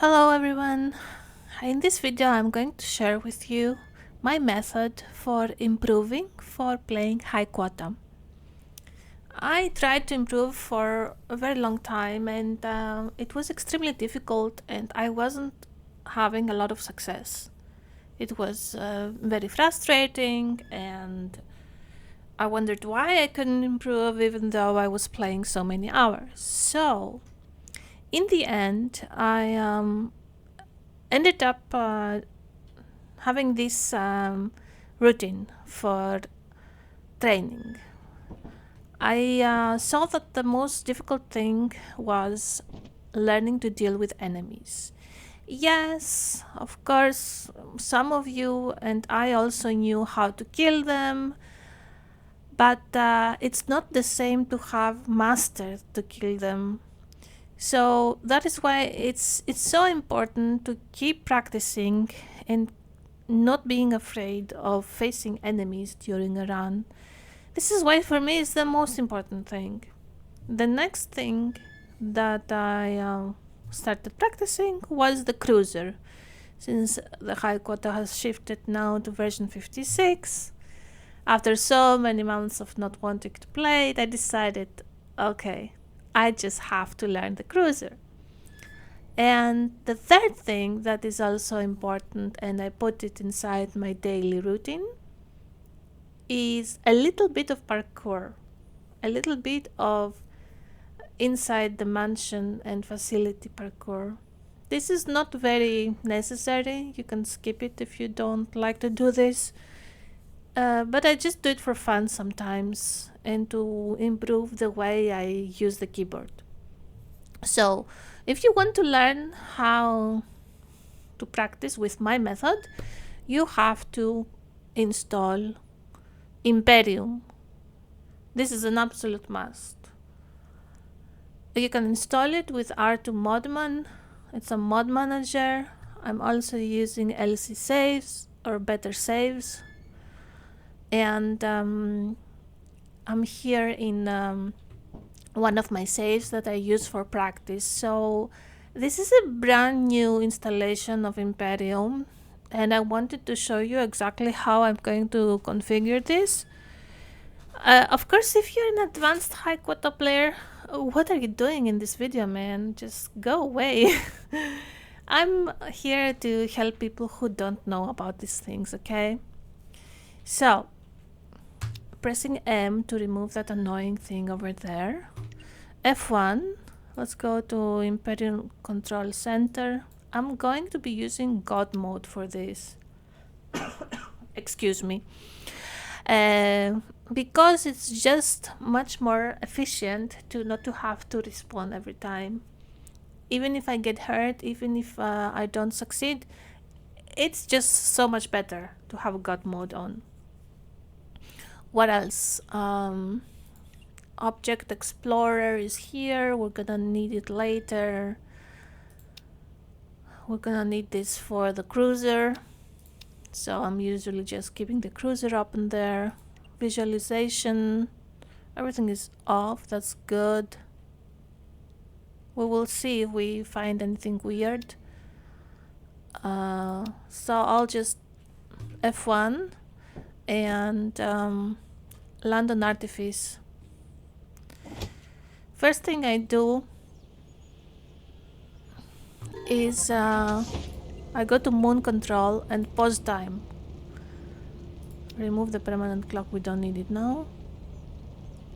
Hello everyone. In this video I'm going to share with you my method for improving for playing high quota. I tried to improve for a very long time and it was extremely difficult and I wasn't having a lot of success. It was very frustrating and I wondered why I couldn't improve even though I was playing so many hours. So in the end I ended up having this routine for training. I saw that the most difficult thing was learning to deal with enemies. Yes, of course, some of you and I also knew how to kill them, but it's not the same to have mastered to kill them. So that is why it's so important to keep practicing and not being afraid of facing enemies during a run. This is why for me it's the most important thing. The next thing that I started practicing was the cruiser. Since the high quota has shifted now to version 56, after so many months of not wanting to play it, I decided, okay, I just have to learn the cruiser. And the third thing that is also important, and I put it inside my daily routine, is a little bit of parkour, a little bit of inside the mansion and facility parkour. This is not very necessary, you can skip it if you don't like to do this, but I just do it for fun sometimes and to improve the way I use the keyboard. So if you want to learn how to practice with my method, you have to install Imperium. This is an absolute must. You can install it with R2 Modman. It's a mod manager. I'm also using LC Saves or Better Saves. And I'm here in one of my saves that I use for practice. So this is a brand new installation of Imperium and I wanted to show you exactly how I'm going to configure this. Of course, if you're an advanced high quota player, what are you doing in this video, man? Just go away. I'm here to help people who don't know about these things, okay? So, pressing M to remove that annoying thing over there. F1, let's go to Imperium Control Center. I'm going to be using God mode for this. Excuse me. Because it's just much more efficient to not to have to respawn every time. Even if I get hurt, even if I don't succeed, it's just so much better to have God mode on. What else? Object Explorer is here. We're gonna need it later. We're gonna need this for the cruiser. So I'm usually just keeping the cruiser up in there. Visualization, everything is off, that's good. We will see if we find anything weird. So I'll just F1 and land on Artifice. First thing I do is I go to Moon Control and pause time. Remove the permanent clock, we don't need it now.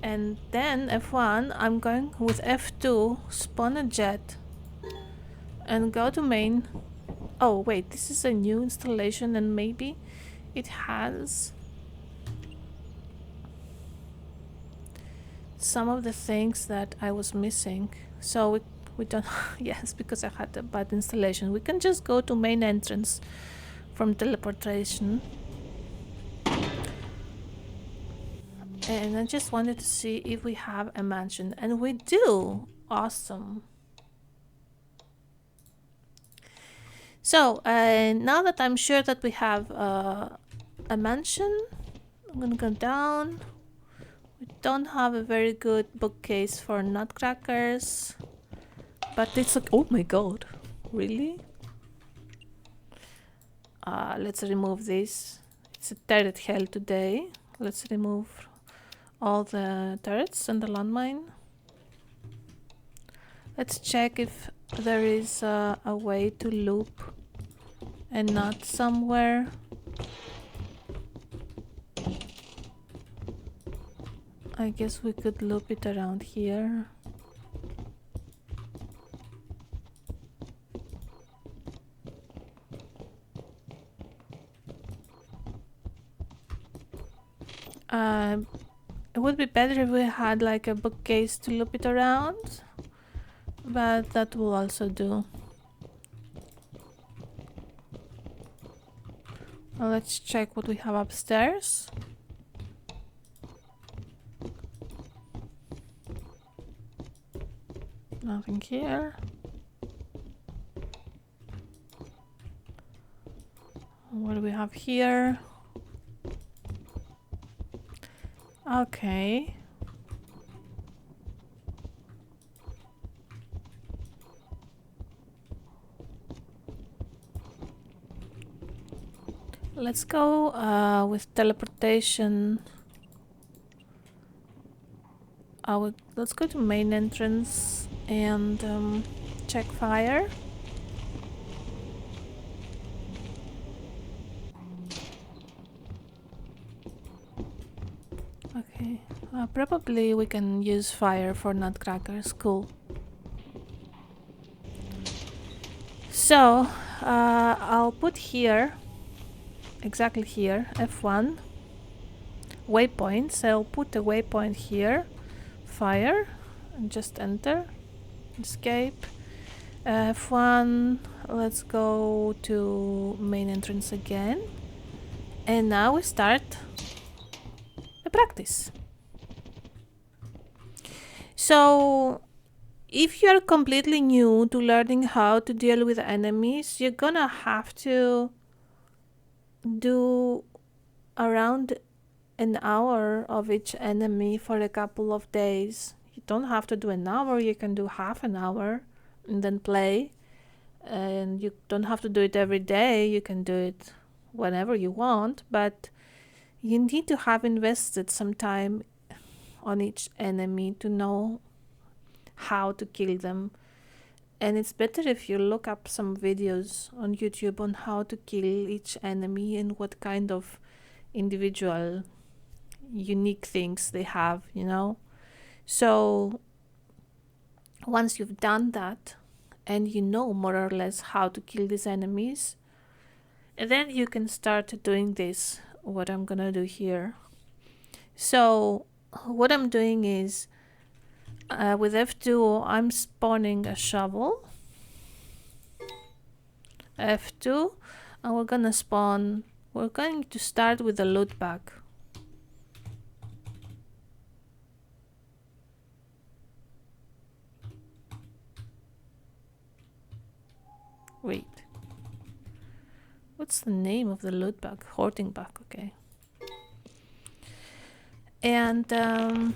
And then F1, I'm going with F2, spawn a jet, and go to main. Oh wait, this is a new installation and maybe it has some of the things that I was missing. So we don't, yes, because I had a bad installation. We can just go to main entrance from teleportation. And I just wanted to see if we have a mansion, and we do. Awesome. So now that I'm sure that we have a mansion, I'm gonna go down. We don't have a very good bookcase for nutcrackers, but it's like, oh my god, Really? Let's remove this. It's a turret hell today. Let's remove all the turrets and the landmine. Let's check if there is a way to loop and not somewhere. I guess we could loop it around here. It would be better if we had like a bookcase to loop it around, but that will also do. Well, let's check what we have upstairs. Nothing here. What do we have here? Okay. Let's go with teleportation. Let's go to main entrance and check fire. Okay, probably we can use fire for nutcrackers. Cool. So I'll put here, exactly here, F1 waypoints. I'll put a waypoint here, fire, and just enter, escape. F1, let's go to main entrance again, and now we start the practice. So if you're completely new to learning how to deal with enemies, you're gonna have to do around an hour of each enemy for a couple of days. You don't have to do an hour, you can do half an hour and then play. And you don't have to do it every day, you can do it whenever you want, but you need to have invested some time on each enemy to know how to kill them. And it's better if you look up some videos on YouTube on how to kill each enemy and what kind of individual unique things they have, you know. So once you've done that and you know more or less how to kill these enemies, and then you can start doing this, what I'm gonna do here. So what I'm doing is with F2 I'm spawning a shovel, F2, and we're going to start with the loot bag. Wait, what's the name of the loot bag? Hoarding bag, okay. And I'm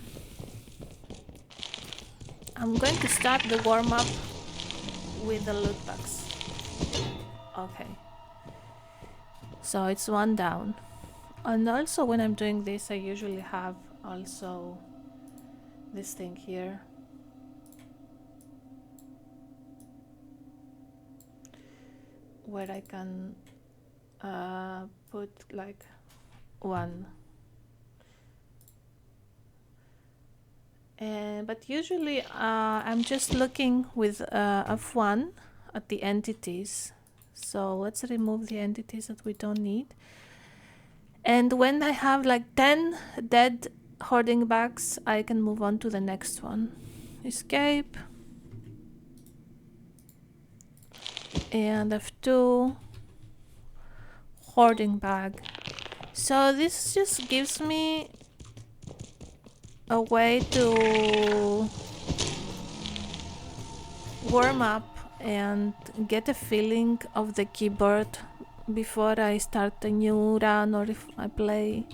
going to start the warm-up with the loot bags. Okay, so it's one down. And also when I'm doing this, I usually have also this thing here. Where I can put like one. But usually I'm just looking with F1 at the entities. So let's remove the entities that we don't need. And when I have like 10 dead hoarding bags, I can move on to the next one. Escape. And F2. Hoarding bag. So this just gives me a way to warm up and get a feeling of the keyboard before I start a new run or if I play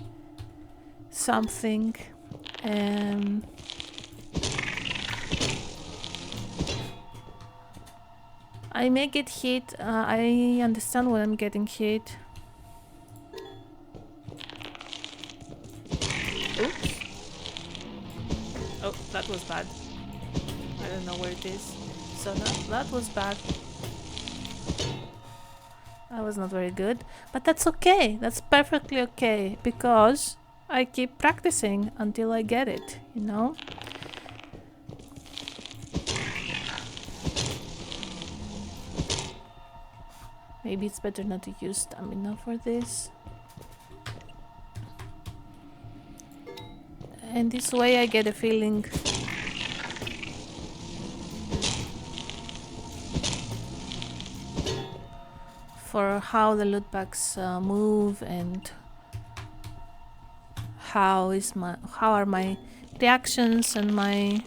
something. I may get hit. I understand when I'm getting hit. Oops. Oh, that was bad. I don't know where it is. So that was bad. That was not very good. But that's okay. That's perfectly okay. Because I keep practicing until I get it, you know? Maybe it's better not to use stamina for this. And this way I get a feeling for how the loot bags move and how are my reactions and my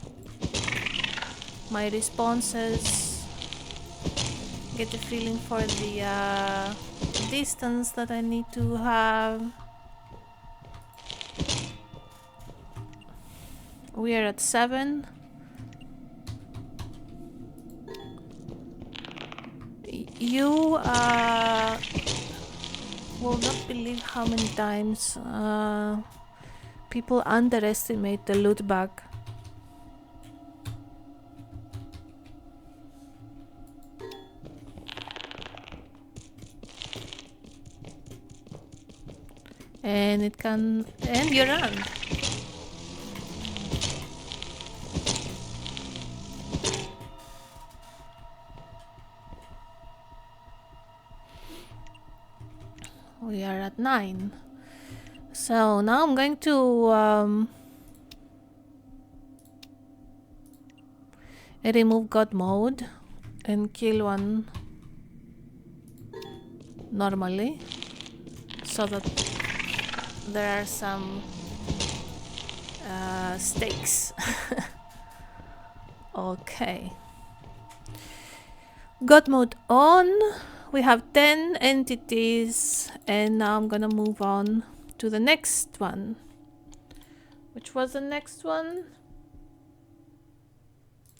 responses. Get a feeling for the distance that I need to have. We are at 7. You will not believe how many times people underestimate the loot bag. And it can end your run. We are at 9. So now I'm going to remove God mode and kill one normally, so that there are some stakes. Okay. God mode on. We have 10 entities, and now I'm gonna move on to the next one. Which was the next one?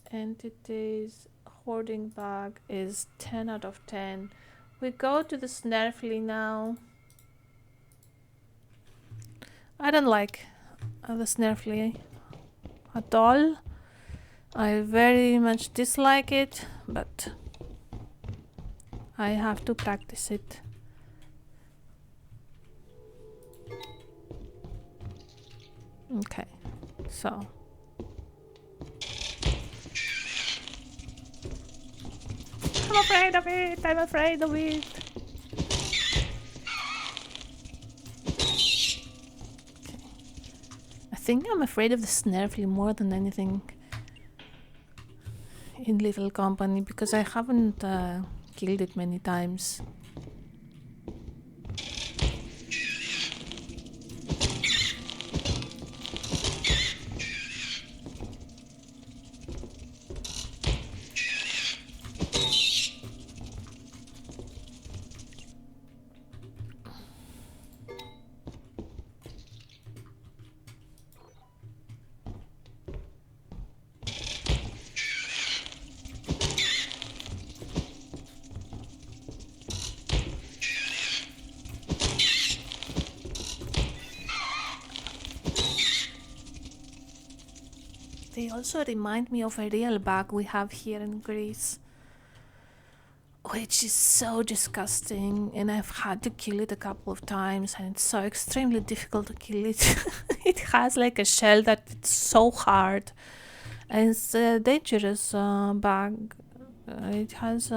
Entities hoarding bag is 10 out of 10. We go to the Snarfly now. I don't like the Snarfly at all. I very much dislike it, but I have to practice it. Okay, so I'm afraid of it. I'm afraid of it. Okay. I think I'm afraid of the Snarfly more than anything in Little Company, because I haven't killed it many times. They also remind me of a real bug we have here in Greece, which is so disgusting, and I've had to kill it a couple of times, and it's so extremely difficult to kill it. It has like a shell that it's so hard, and it's a dangerous bug. It has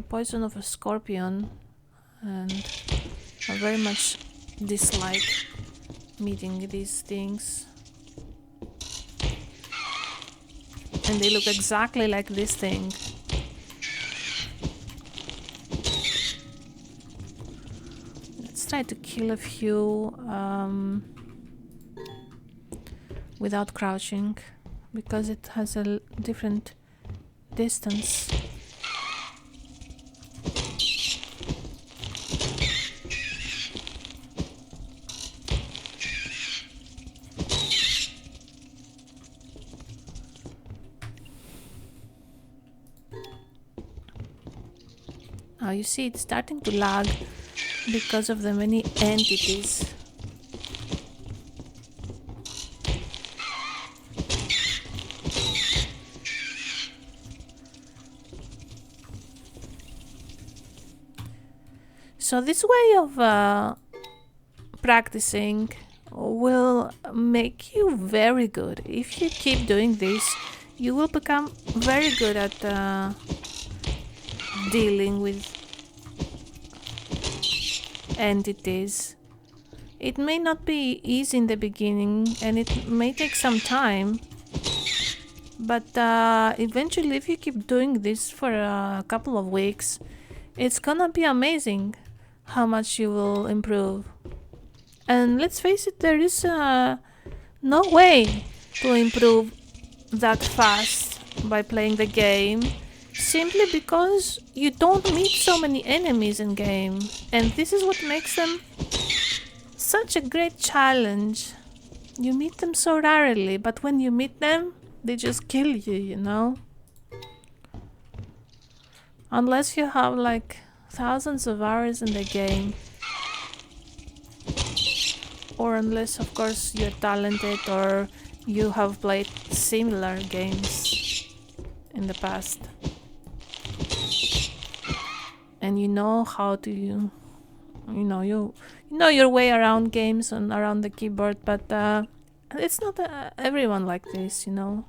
poison of a scorpion, and I very much dislike meeting these things. And they look exactly like this thing. Let's try to kill a few without crouching, because it has a different distance. Now you see it's starting to lag because of the many entities. So this way of practicing will make you very good. If you keep doing this, you will become very good at dealing with entities. It may not be easy in the beginning and it may take some time, but eventually if you keep doing this for a couple of weeks, it's gonna be amazing how much you will improve. And let's face it, there is no way to improve that fast by playing the game, simply because you don't meet so many enemies in game, and this is what makes them such a great challenge. You meet them so rarely, but when you meet them, they just kill you, you know? Unless you have like thousands of hours in the game. Or unless, of course, you're talented or you have played similar games in the past. And you know how to, you know your way around games and around the keyboard, but it's not everyone like this, you know.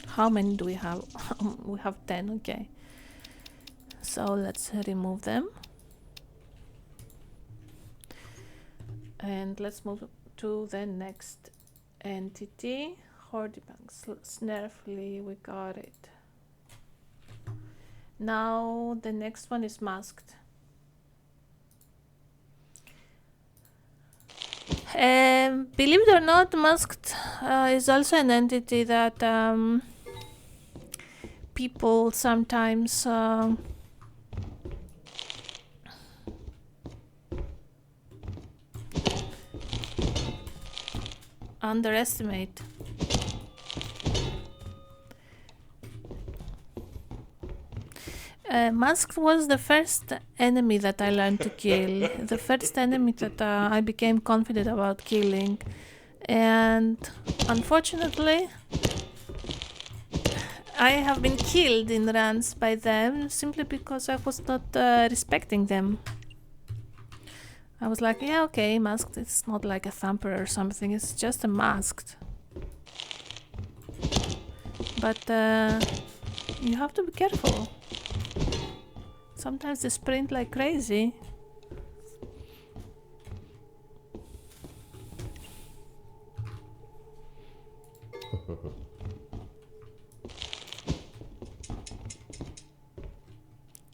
How many do we have? We have 10, okay. So let's remove them. And let's move to the next entity. Hordebank, Snarfly, we got it. Now the next one is Masked. Believe it or not, Masked is also an entity that people sometimes underestimate. Masked was the first enemy that I learned to kill, the first enemy that I became confident about killing, and unfortunately I have been killed in runs by them simply because I was not respecting them. I was like, yeah, okay, Masked, it's not like a thumper or something, it's just a Masked. But you have to be careful. Sometimes they sprint like crazy.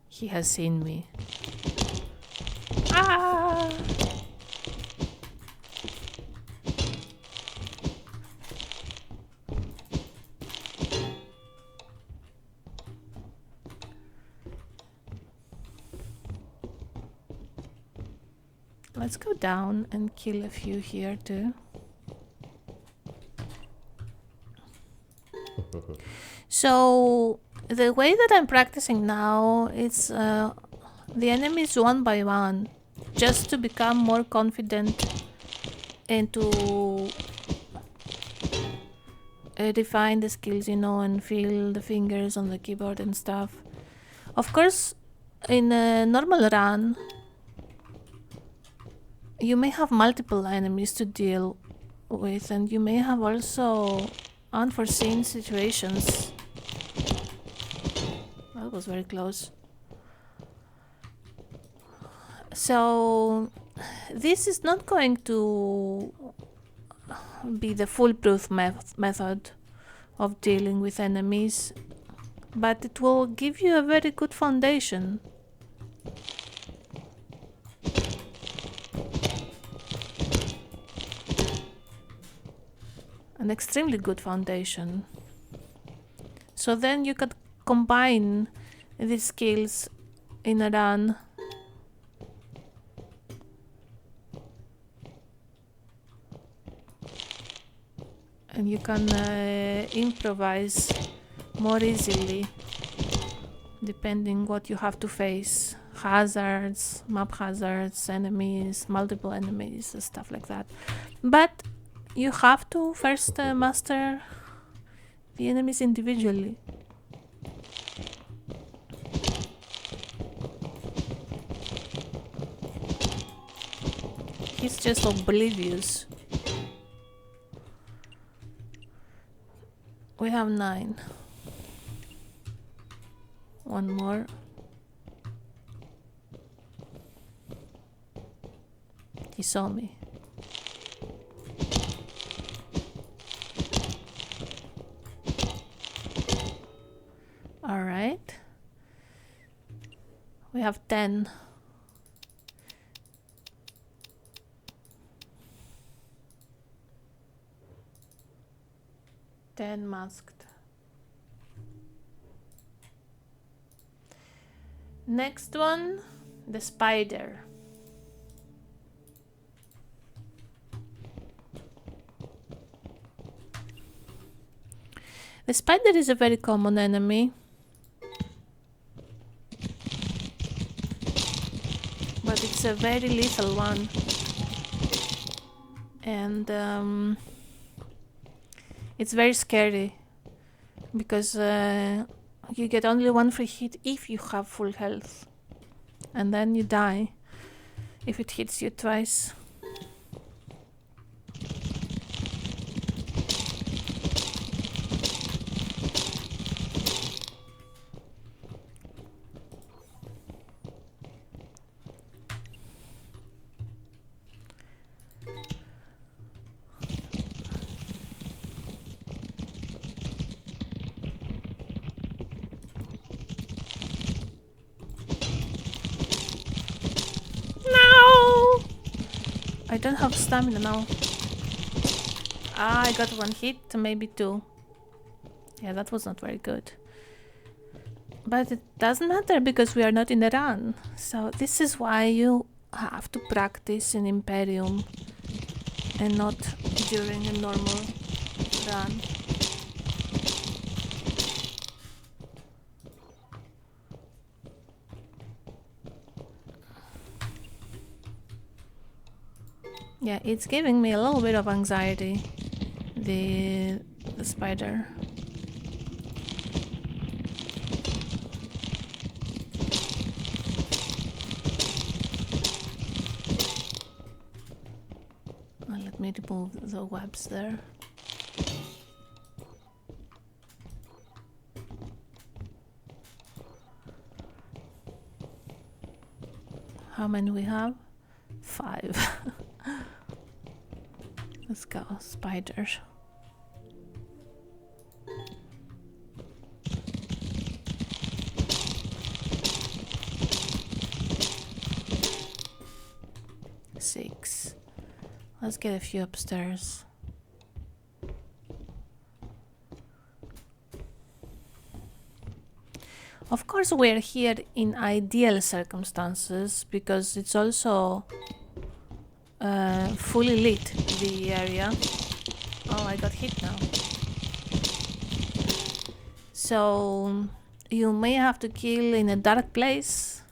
He has seen me. Ah! Let's go down and kill a few here too. So the way that I'm practicing now is the enemies one by one, just to become more confident and to refine the skills, you know, and feel the fingers on the keyboard and stuff. Of course, in a normal run, you may have multiple enemies to deal with, and you may have also unforeseen situations. That was very close. So this is not going to be the foolproof method of dealing with enemies, but it will give you a very good foundation. An extremely good foundation. So then you could combine these skills in a run. And you can improvise more easily depending what you have to face. Hazards, map hazards, enemies, multiple enemies, stuff like that. But you have to first master the enemies individually. He's just oblivious. We have 9. One more. He saw me. All right. We have 10. Masked. Next one, the spider. The spider is a very common enemy, but it's a very lethal one. And it's very scary because you get only 1 free hit if you have full health, and then you die if it hits you twice. I don't have stamina now. I got 1 hit, maybe 2. Yeah, that was not very good. But it doesn't matter because we are not in a run. So this is why you have to practice in Imperium and not during a normal run. Yeah, it's giving me a little bit of anxiety, the spider. Let me remove the webs there. How many we have? 5. Let's go, spiders. Six. Let's get a few upstairs. Of course, we're here in ideal circumstances because it's also fully lit, the area. Oh, I got hit now. So you may have to kill in a dark place,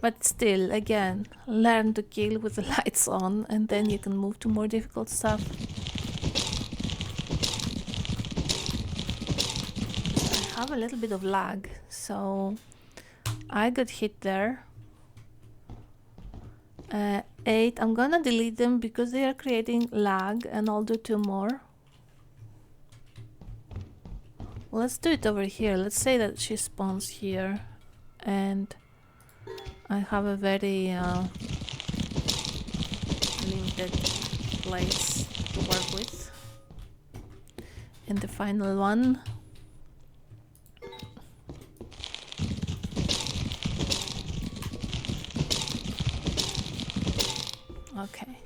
but still, again, learn to kill with the lights on and then you can move to more difficult stuff. I have a little bit of lag, so I got hit there. 8. I'm gonna delete them because they are creating lag, and I'll do 2 more. Let's do it over here. Let's say that she spawns here and I have a very limited place to work with. And the final one. Okay.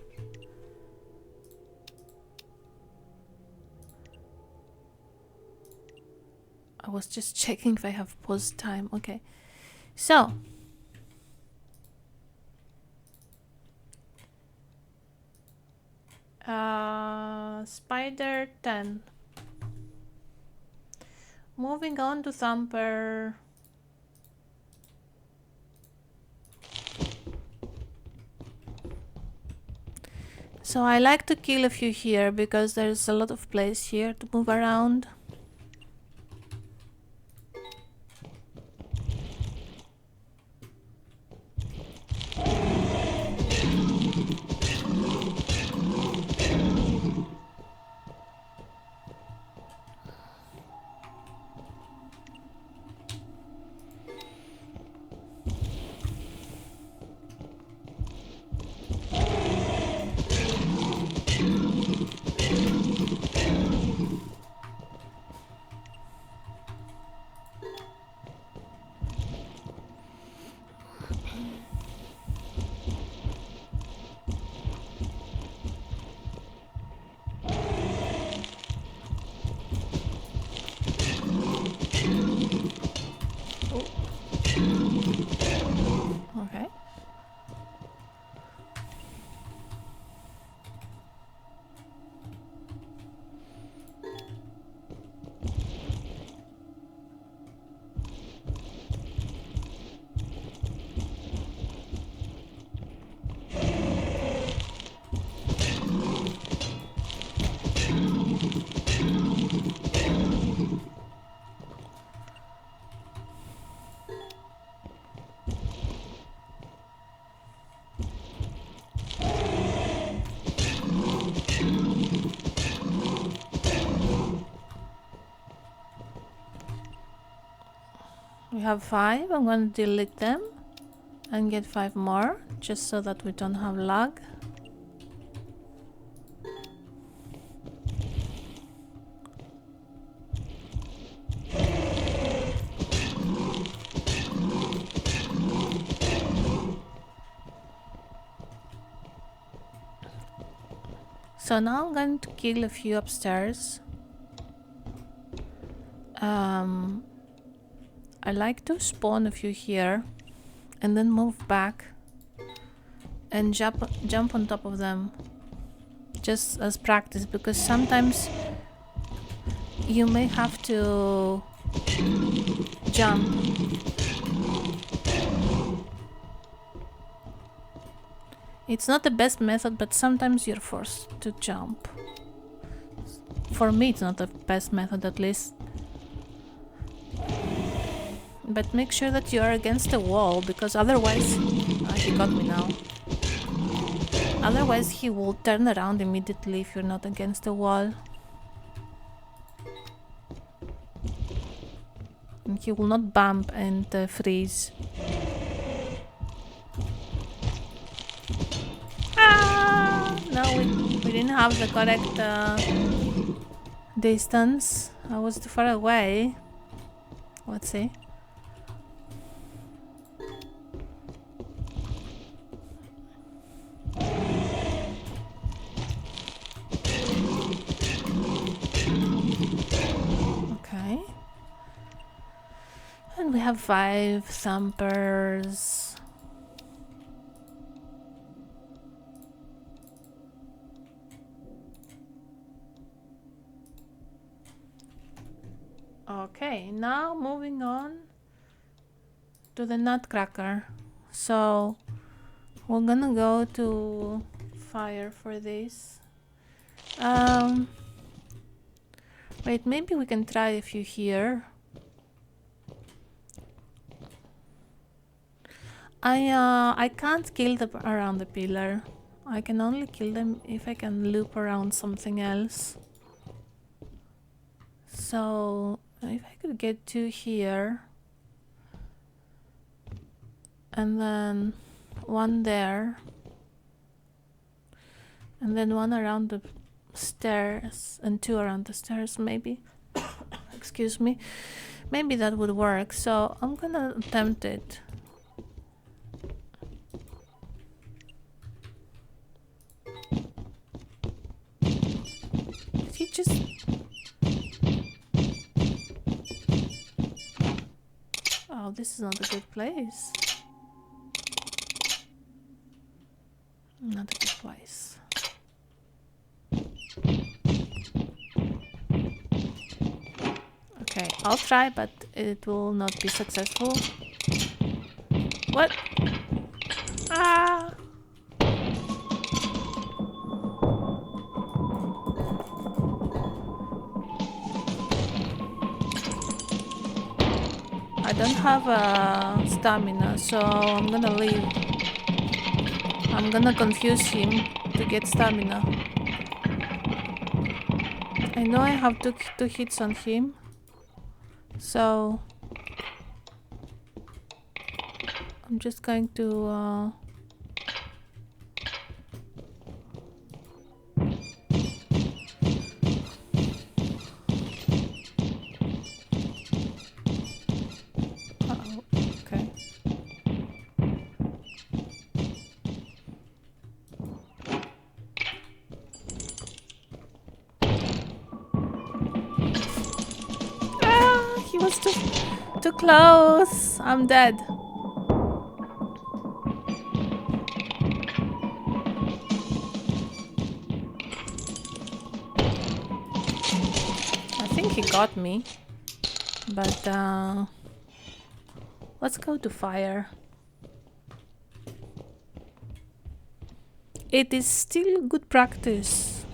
I was just checking if I have pause time. Okay. So, spider 10. Moving on to Thumper. So I like to kill a few here because there's a lot of place here to move around. Okay. We have 5. I'm going to delete them and get 5 more just so that we don't have lag. So now I'm going to kill a few upstairs. I like to spawn a few here and then move back and jump on top of them just as practice, because sometimes you may have to jump. It's not the best method, but sometimes you're forced to jump. For me, it's not the best method, at least. But make sure that you are against the wall, because otherwise... he got me now. Otherwise, he will turn around immediately if you're not against the wall. And he will not bump and freeze. No, we didn't have the correct distance. I was too far away. Let's see. Okay. And we have 5 thumpers. Okay, now moving on to the nutcracker. So we're gonna go to fire for this. Wait, maybe we can try a few here. I can't kill them around the pillar. I can only kill them if I can loop around something else. So if I could get 2 here and then 1 there and then 1 around the stairs and 2 around the stairs, maybe. Excuse me. Maybe that would work. So I'm gonna attempt it. He just... Oh, this is not a good place. Not a good place. Okay, I'll try, but it will not be successful. What? Ah! I don't have stamina, so I'm gonna leave. I'm gonna confuse him to get stamina. I know I have two hits on him, so I'm just going to uh-oh, okay. Ah, he was too close. I'm dead. I think he got me, but let's go to fire. It is still good practice.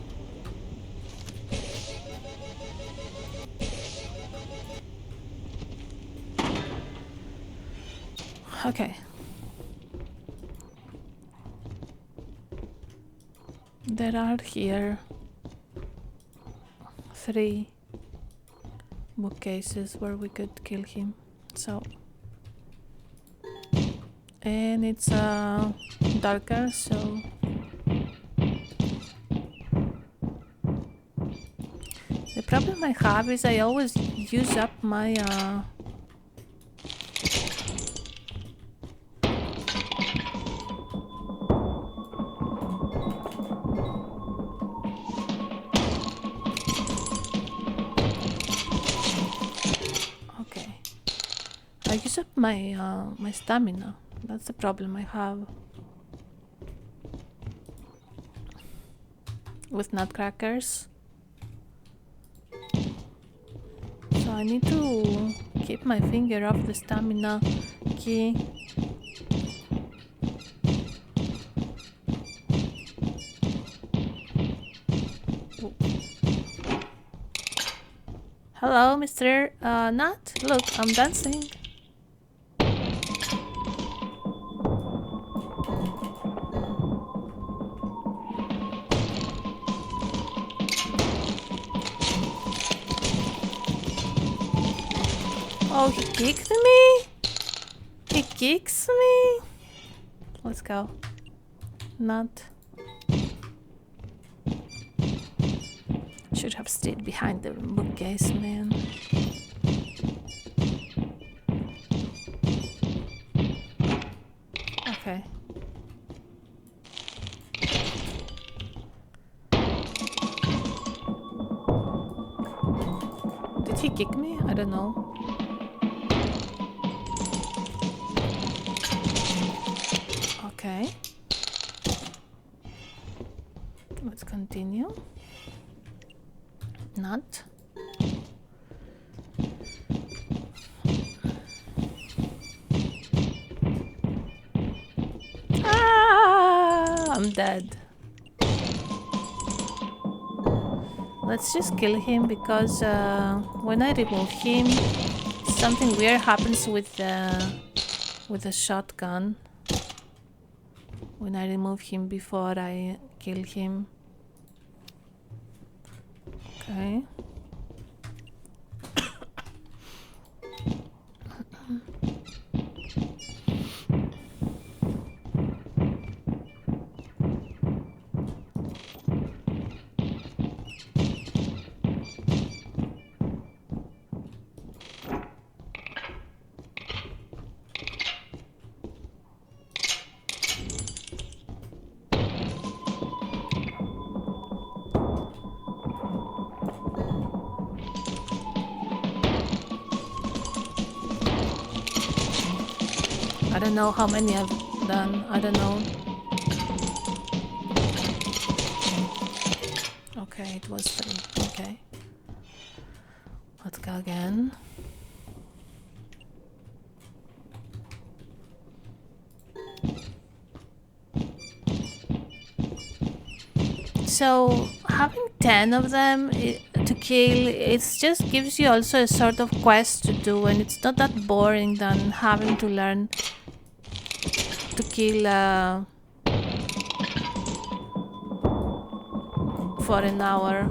Okay. There are here 3 bookcases where we could kill him. So, and it's darker, so the problem I have is I always use up my okay. I use up my my stamina. That's the problem I have with nutcrackers. So I need to keep my finger off the stamina key. Ooh. Hello, Mr. Nut. Look, I'm dancing. Oh, he kicked me? He kicks me? Let's go. Not. Should have stayed behind the bookcase, man. Okay. Did he kick me? I don't know. Okay. Let's continue. Not. Ah, I'm dead. Let's just kill him because when I remove him, something weird happens with the shotgun. When I remove him before I kill him. Okay. I don't know how many I've done. I don't know. Okay, it was 3. Okay. Let's go again. So having 10 of them to kill, it just gives you also a sort of quest to do, and it's not that boring than having to learn to kill for an hour.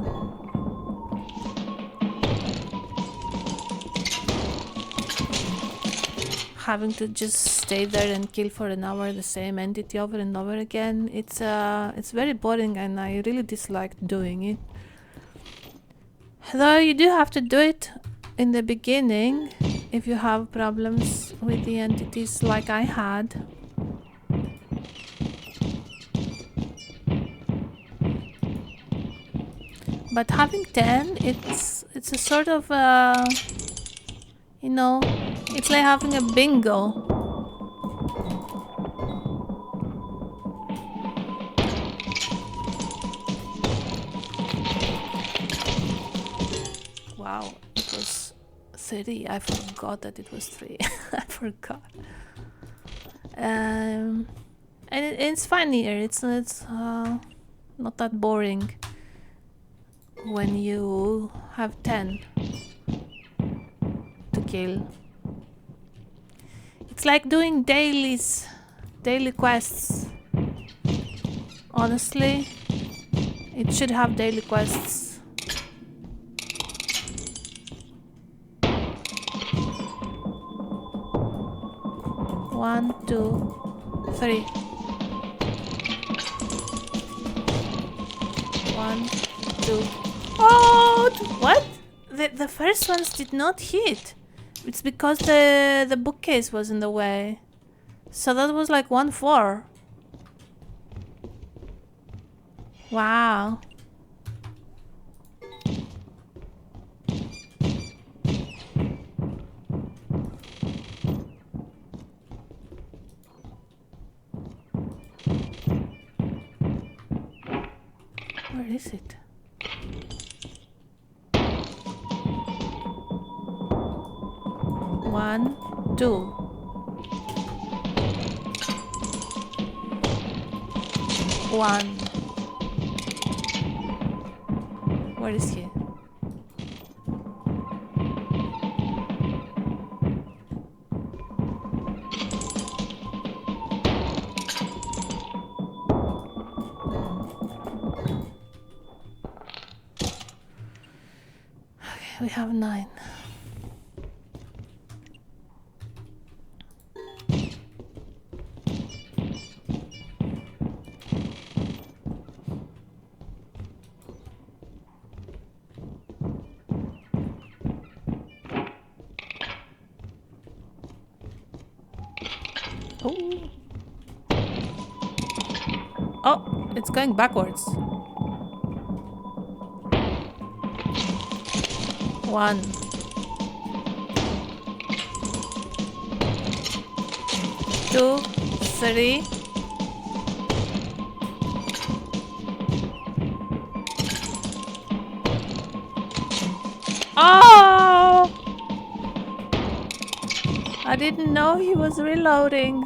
Having to just stay there and kill for an hour the same entity over and over again, it's very boring, and I really dislike doing it. Though you do have to do it in the beginning if you have problems with the entities like I had. But having 10, it's a sort of you know, it's like having a bingo. Wow, it was 3. I forgot that it was 3. I forgot. And it's funnier. It's not that boring when you have 10 to kill. It's like doing daily quests. Honestly, it should have daily quests. One, 2, 3. 1, 2. Oh, what? The first ones did not hit. It's because the bookcase was in the way. So that was like 1, 4. Wow. Where is it? One, 2. One. Where is he? Okay, we have 9. Oh. Oh, it's going backwards. 1. 2, 3. Oh! I didn't know he was reloading.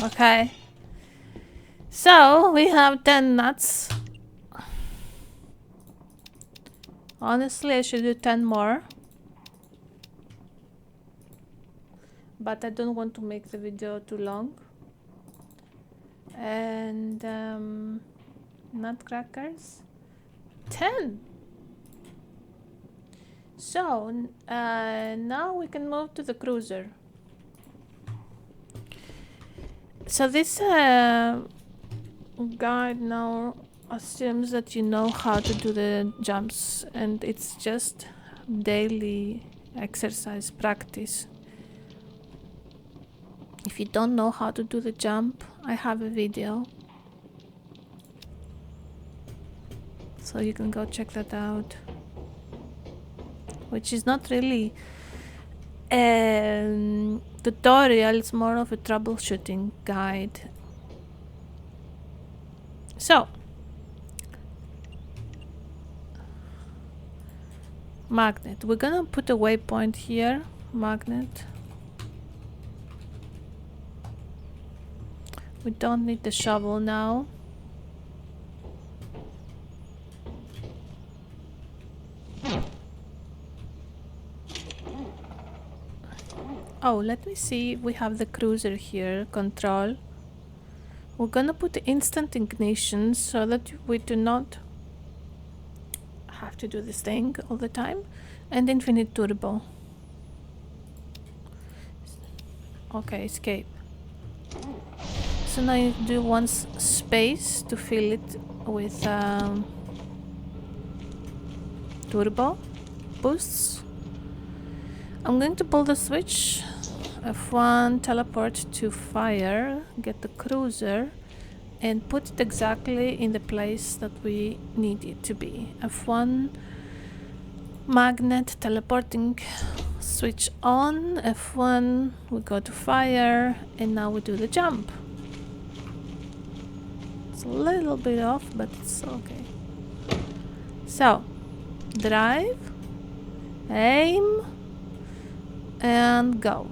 Okay. So, we have 10 nuts. Honestly, I should do 10 more. But I don't want to make the video too long. And nutcrackers. 10! So, now we can move to the cruiser. So this guide now assumes that you know how to do the jumps, and it's just daily exercise practice. If you don't know how to do the jump, I have a video. so you can go check that out, which is not really a tutorial, it's more of a troubleshooting guide. So magnet, we're gonna put a waypoint here. Magnet, we don't need the shovel now. Oh, let me see, we have the cruiser here, control. We're gonna put instant ignition so that we do not have to do this thing all the time, and infinite turbo. Okay, escape. So now you do one space to fill it with turbo boosts. I'm going to pull the switch. F1, teleport to fire, get the cruiser, and put it exactly in the place that we need it to be. F1, magnet, teleporting, switch on. F1, we go to fire, and now we do the jump. It's a little bit off, but it's okay. So, drive, aim, and go.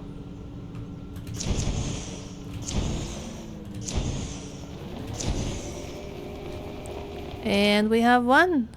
And we have one.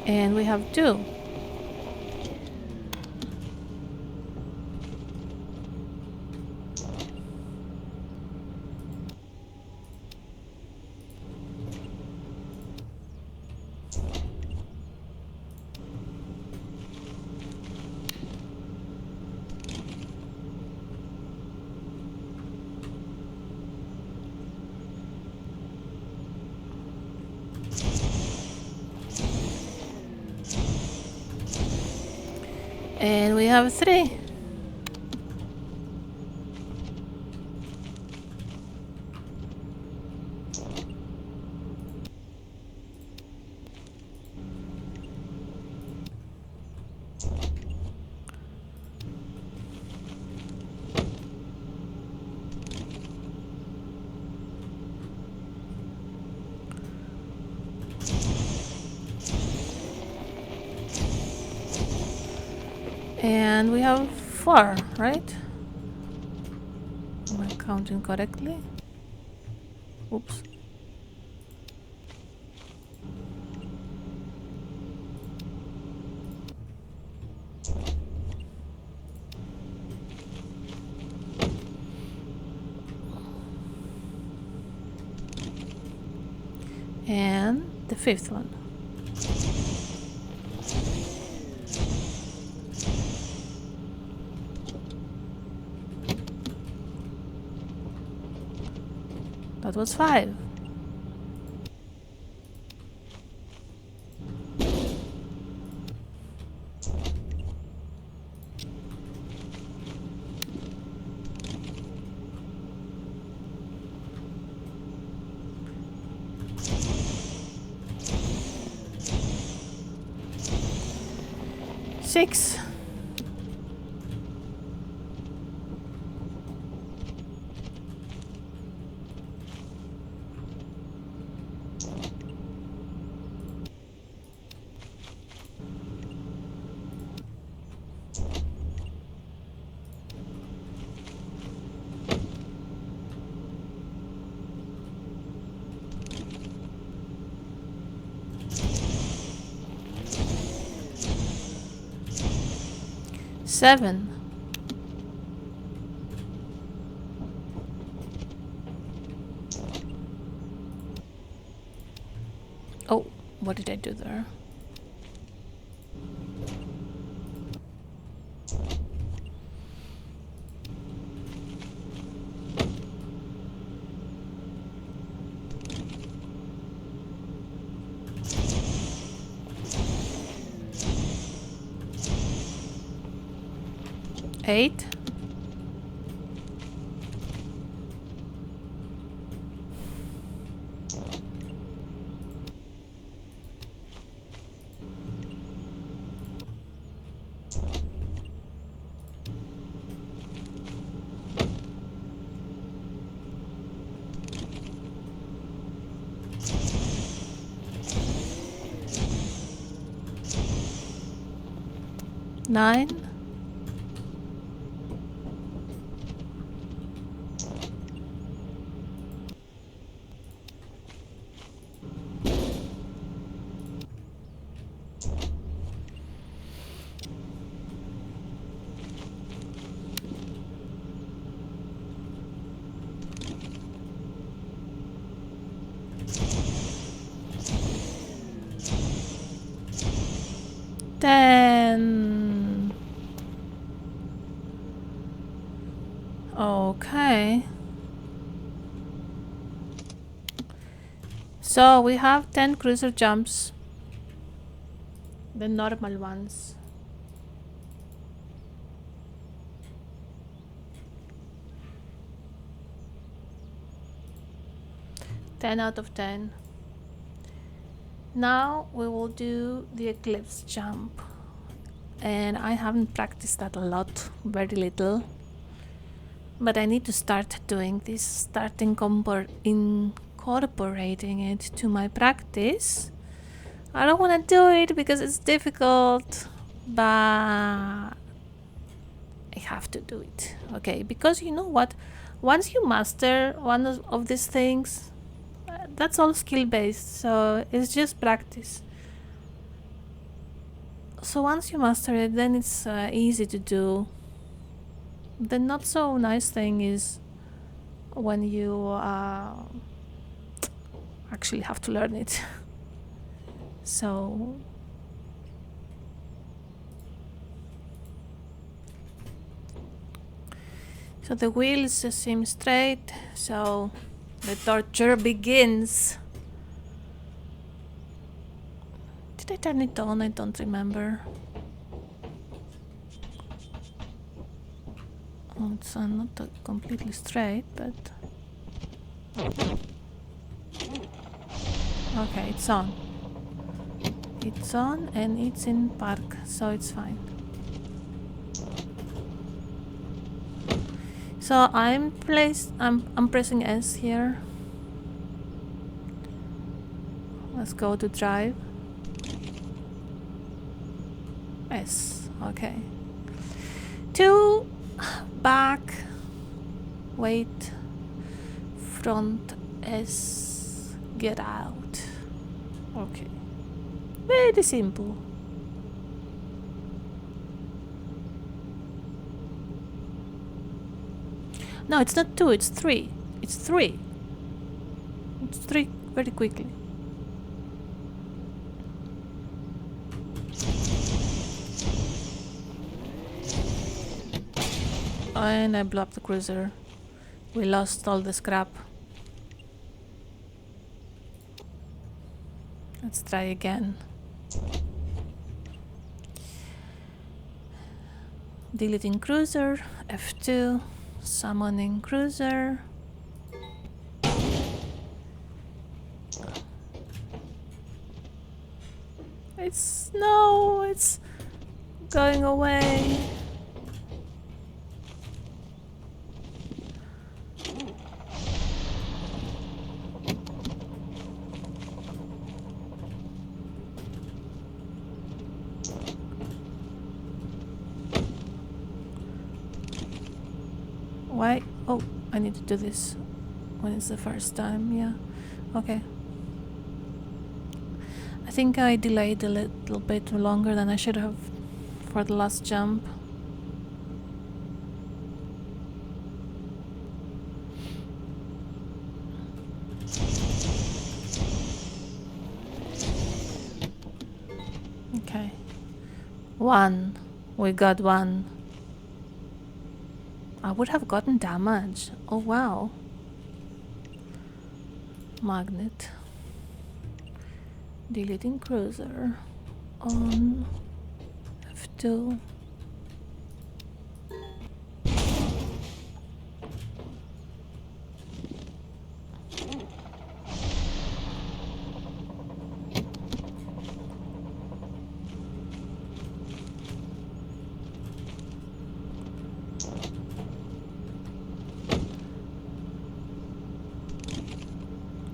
And we have two. And we have three. And we have four, right? Am I counting correctly? Oops. And the fifth one. That was 5. Six. Seven. What did I do there? Eight. Nine. Ten. Okay. So we have 10 cruiser jumps. The normal ones. Ten out of 10. Now we will do the eclipse jump. And I haven't practiced that a lot, very little. But I need to start doing this, start incorporating it to my practice. I don't want to do it because it's difficult, but I have to do it. Okay, because you know what? Once you master one of these things, that's all skill based, so it's just practice. So once you master it, then it's easy to do. The not so nice thing is when you actually have to learn it. So the wheels seem straight, so the torture begins. Did I turn it on? I don't remember. Oh, it's not completely straight, but okay, it's on. It's on and it's in park, so it's fine. So I'm pressing S here. Let's go to drive. S, okay. Two, back, wait, front, S, get out. Okay. Very simple. No, it's not two, it's three. It's three. It's three very quickly. And I blew up the cruiser. We lost all the scrap. Let's try again. Deleting cruiser, F2, summoning cruiser. It's going away. Why? Oh, I need to do this when it's the first time, yeah. Okay. I think I delayed a little bit longer than I should have for the last jump. Okay. One. We got one. I would have gotten damage. Oh wow. Magnet. Deleting cruiser. On F2.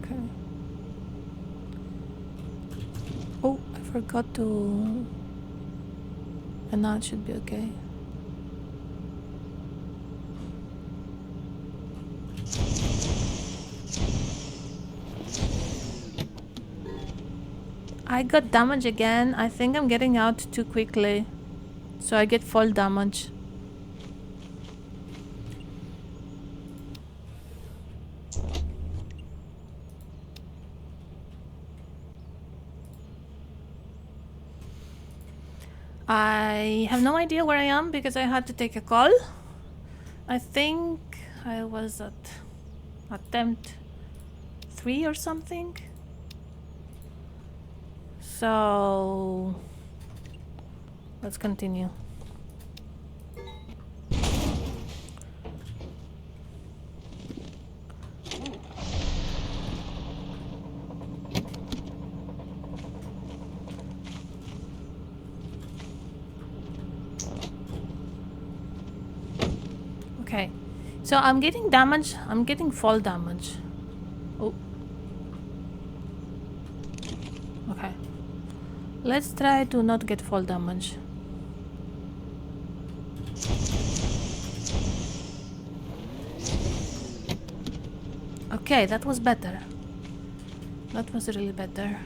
Okay. Oh, I forgot to... And now it should be okay. I got damage again. I think I'm getting out too quickly. So I get fall damage. I have no idea where I am because I had to take a call. I think I was at attempt 3 or something. So let's continue. Okay, so I'm getting damage. I'm getting fall damage. Oh. Okay. Let's try to not get fall damage. Okay, that was better. That was really better.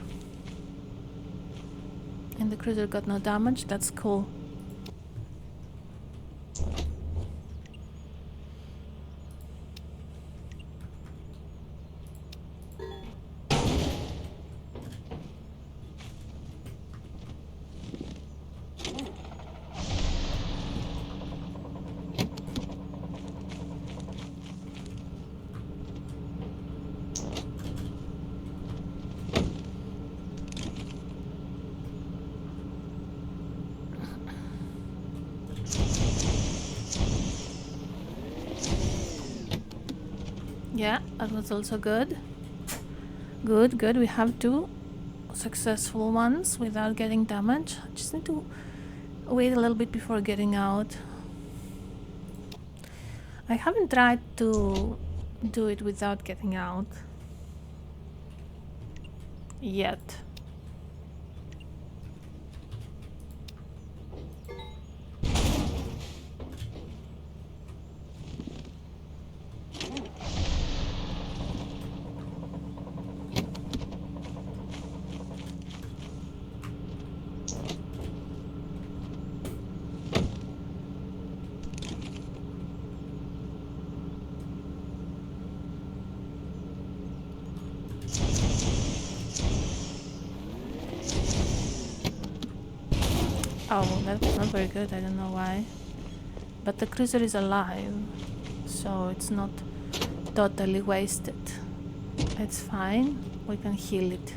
And the cruiser got no damage. That's cool. Yeah, that was also good. Good, good. We have 2 successful ones without getting damage. Just need to wait a little bit before getting out. I haven't tried to do it without getting out yet. Oh, that's not very good. I don't know why. But the cruiser is alive, so it's not totally wasted. It's fine. We can heal it.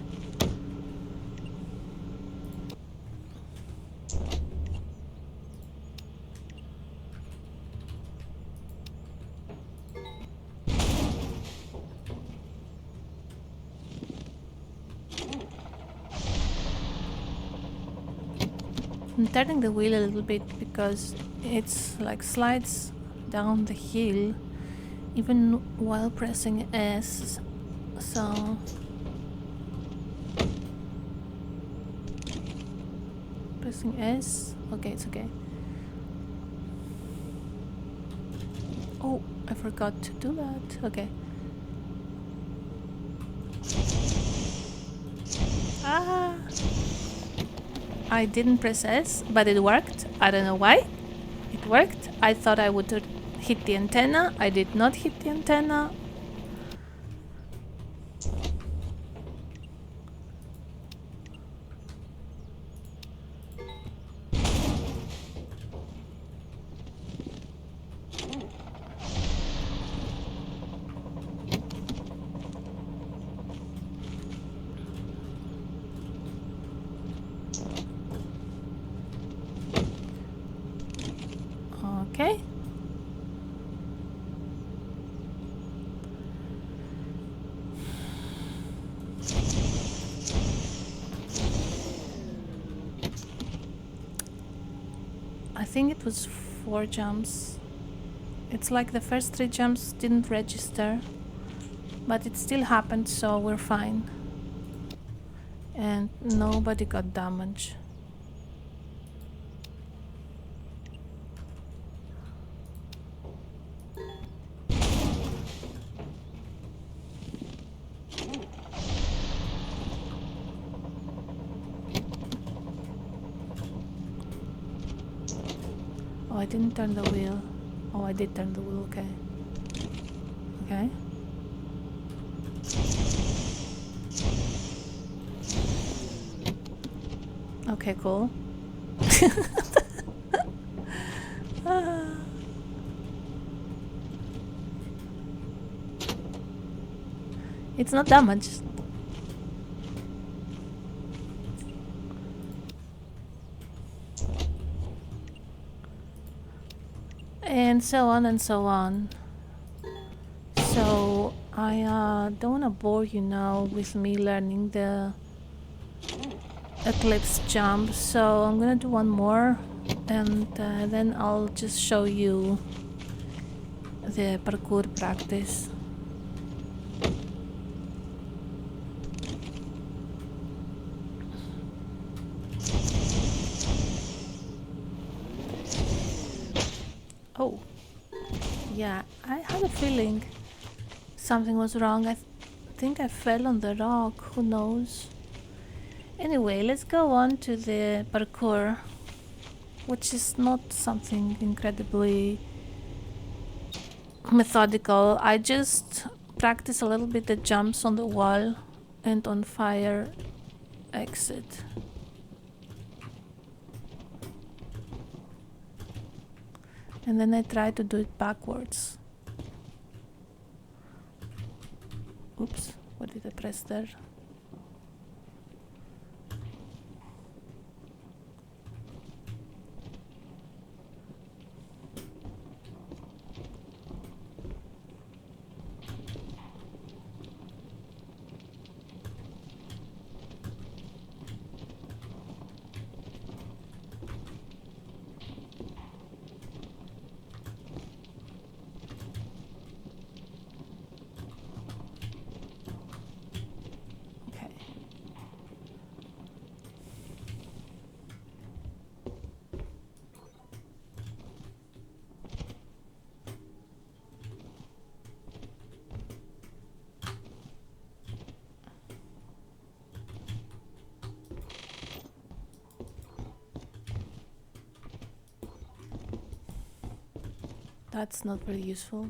I'm turning the wheel a little bit because it's like slides down the hill even while pressing S, so pressing S. Okay, it's okay. Oh, I forgot to do that. Okay. Ah, I didn't press S, but it worked. I don't know why. It worked. I thought I would hit the antenna. I did not hit the antenna. I think it was 4 jumps. It's like the first 3 jumps didn't register, but it still happened, so we're fine. And nobody got damaged. Oh, I didn't turn the wheel. Oh, I did turn the wheel, okay. Okay. Okay, cool. It's not damaged. And so on and so on. So I don't want to bore you now with me learning the Eclipse jump, so I'm gonna do one more, and then I'll just show you the parkour practice. Oh, yeah, I had a feeling something was wrong. I think I fell on the rock, who knows. Anyway, let's go on to the parkour, which is not something incredibly methodical. I just practice a little bit the jumps on the wall and on fire exit. And then I try to do it backwards. Oops, what did I press there? Okay. That's not very useful.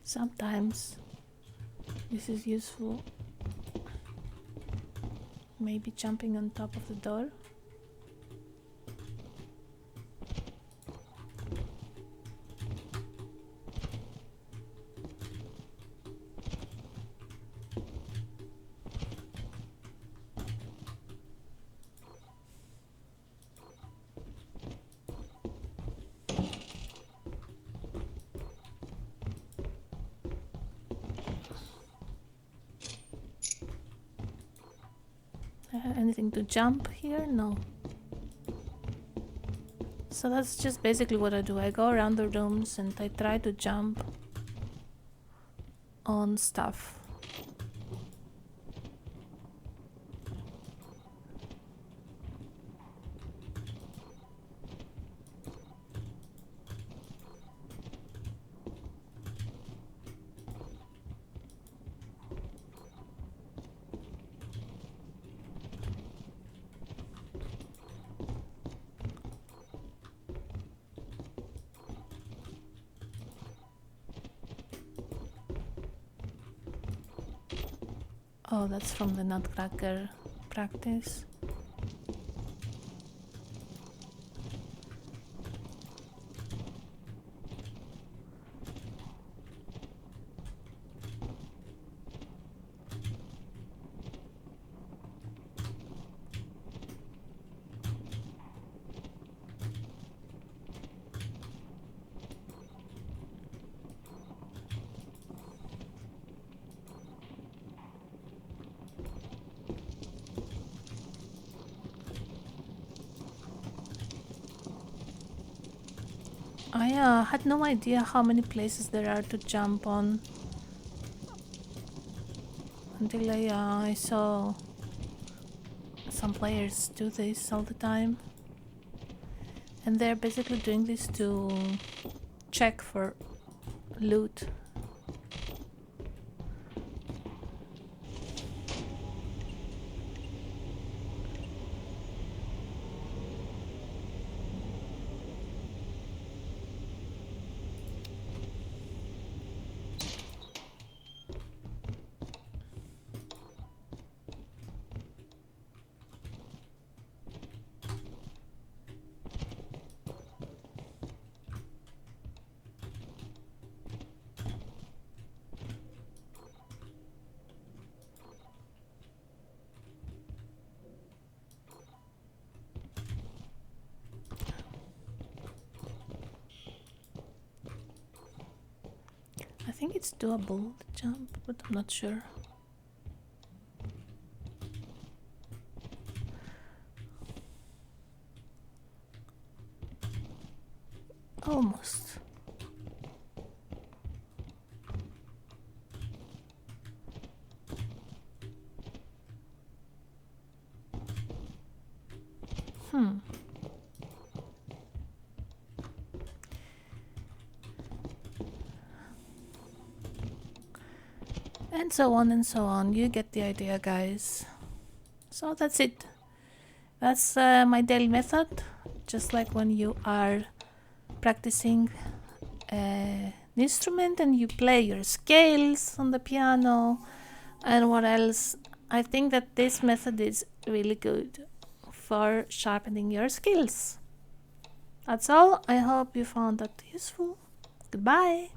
Sometimes this is useful. Maybe jumping on top of the door. Anything to jump here? No. So that's just basically what I do. I go around the rooms and I try to jump on stuff. Oh, that's from the Nutcracker practice. I had no idea how many places there are to jump on until I saw some players do this all the time. And they're basically doing this to check for loot. I think it's doable, the jump, but I'm not sure. Almost. And so on and so on. You get the idea, guys. So that's it. That's my daily method. Just like when you are practicing an instrument and you play your scales on the piano and what else. I think that this method is really good for sharpening your skills. That's all. I hope you found that useful. Goodbye.